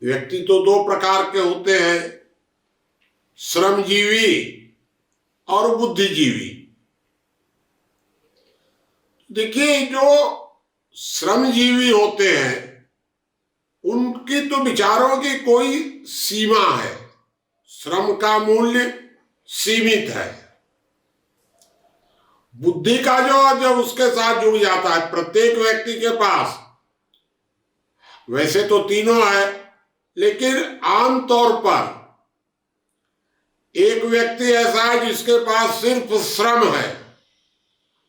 व्यक्ति तो दो प्रकार के होते हैं, श्रमजीवी और बुद्धिजीवी। देखिए, जो श्रमजीवी होते हैं उनकी तो विचारों की कोई सीमा है, श्रम का मूल्य सीमित है। बुद्धि का जो जब उसके साथ जुड़ जाता है, प्रत्येक व्यक्ति के पास वैसे तो तीनों है, लेकिन आमतौर पर एक व्यक्ति ऐसा है जिसके पास सिर्फ श्रम है,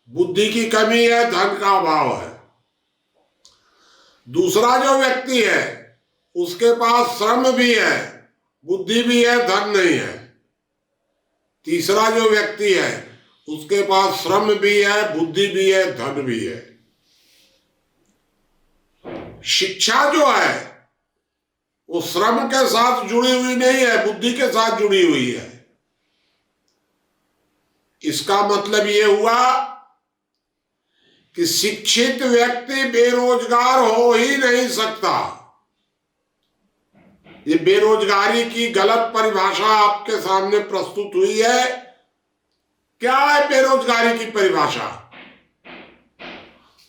बुद्धि की कमी है, धन का अभाव है। दूसरा जो व्यक्ति है उसके पास श्रम भी है, बुद्धि भी है, धन नहीं है। तीसरा जो व्यक्ति है उसके पास श्रम भी है, बुद्धि भी है, धन भी है। शिक्षा जो है वो श्रम के साथ जुड़ी हुई नहीं है, बुद्धि के साथ जुड़ी हुई है। इसका मतलब ये हुआ कि शिक्षित व्यक्ति बेरोजगार हो ही नहीं सकता। ये बेरोजगारी की गलत परिभाषा आपके सामने प्रस्तुत हुई है। क्या है बेरोजगारी की परिभाषा?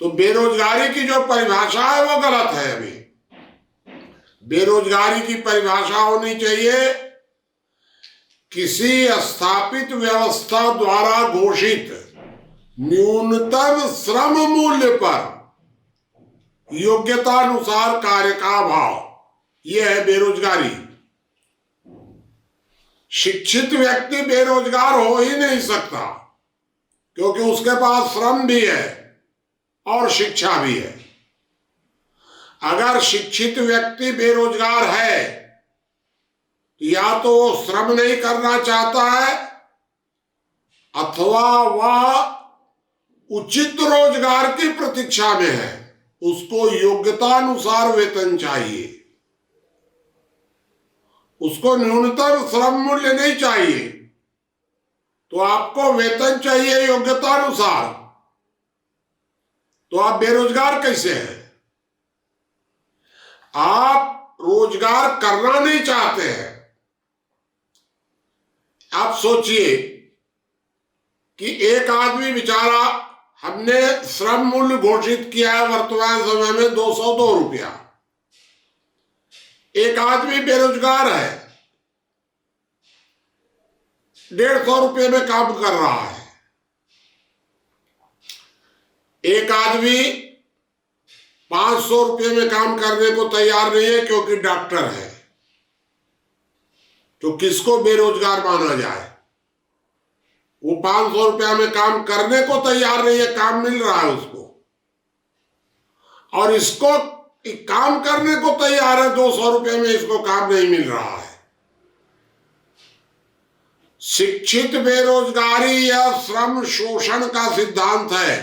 तो बेरोजगारी की जो परिभाषा है वो गलत है। अभी बेरोजगारी की परिभाषा होनी चाहिए किसी स्थापित व्यवस्था द्वारा घोषित न्यूनतम श्रम मूल्य पर योग्यता अनुसार कार्य का अभाव, यह है बेरोजगारी। शिक्षित व्यक्ति बेरोजगार हो ही नहीं सकता, क्योंकि उसके पास श्रम भी है और शिक्षा भी है। अगर शिक्षित व्यक्ति बेरोजगार है, या तो वो श्रम नहीं करना चाहता है अथवा वह उचित रोजगार की प्रतीक्षा में है, उसको योग्यता अनुसार वेतन चाहिए, उसको न्यूनतम श्रम मूल्य नहीं चाहिए। तो आपको वेतन चाहिए योग्यता अनुसार, तो आप बेरोजगार कैसे हैं? आप रोजगार करना नहीं चाहते हैं। आप सोचिए कि एक आदमी बेचारा, हमने श्रम मूल्य घोषित किया है वर्तमान समय में 202 रुपया। एक आदमी बेरोजगार है, 150 रुपये में काम कर रहा है। एक आदमी 500 रुपये में काम करने को तैयार नहीं है क्योंकि डॉक्टर है। तो किसको बेरोजगार माना जाए? वो 500 रुपया में काम करने को तैयार नहीं है, काम मिल रहा है उसको, और इसको काम करने को तैयार है 200 रुपये में, इसको काम नहीं मिल रहा है। शिक्षित बेरोजगारी या श्रम शोषण का सिद्धांत है,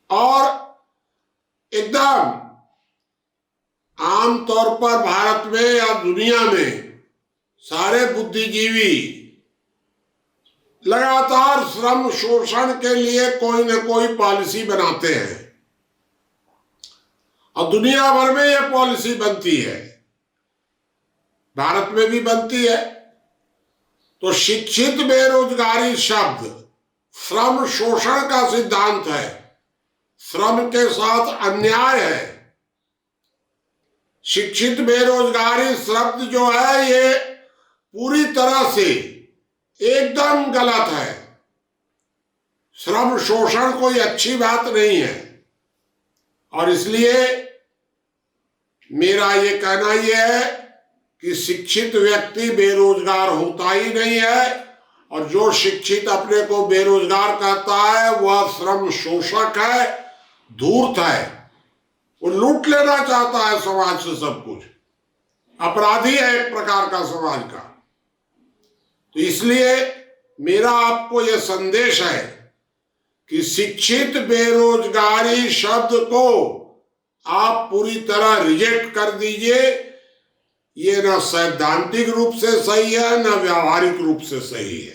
और एकदम आमतौर पर भारत में या दुनिया में सारे बुद्धिजीवी लगातार श्रम शोषण के लिए कोई न कोई पॉलिसी बनाते हैं, और दुनिया भर में यह पॉलिसी बनती है, भारत में भी बनती है। तो शिक्षित बेरोजगारी शब्द श्रम शोषण का सिद्धांत है, श्रम के साथ अन्याय है। शिक्षित बेरोजगारी शब्द जो है ये पूरी तरह से एकदम गलत है। श्रम शोषण कोई अच्छी बात नहीं है, और इसलिए मेरा ये कहना यह है कि शिक्षित व्यक्ति बेरोजगार होता ही नहीं है, और जो शिक्षित अपने को बेरोजगार कहता है वह श्रम शोषक है, धूर्त है। वो लूट लेना चाहता है समाज से सब कुछ, अपराधी है एक प्रकार का समाज का। तो इसलिए मेरा आपको यह संदेश है कि शिक्षित बेरोजगारी शब्द को आप पूरी तरह रिजेक्ट कर दीजिए। ये न सैद्धांतिक रूप से सही है, न व्यावहारिक रूप से सही है।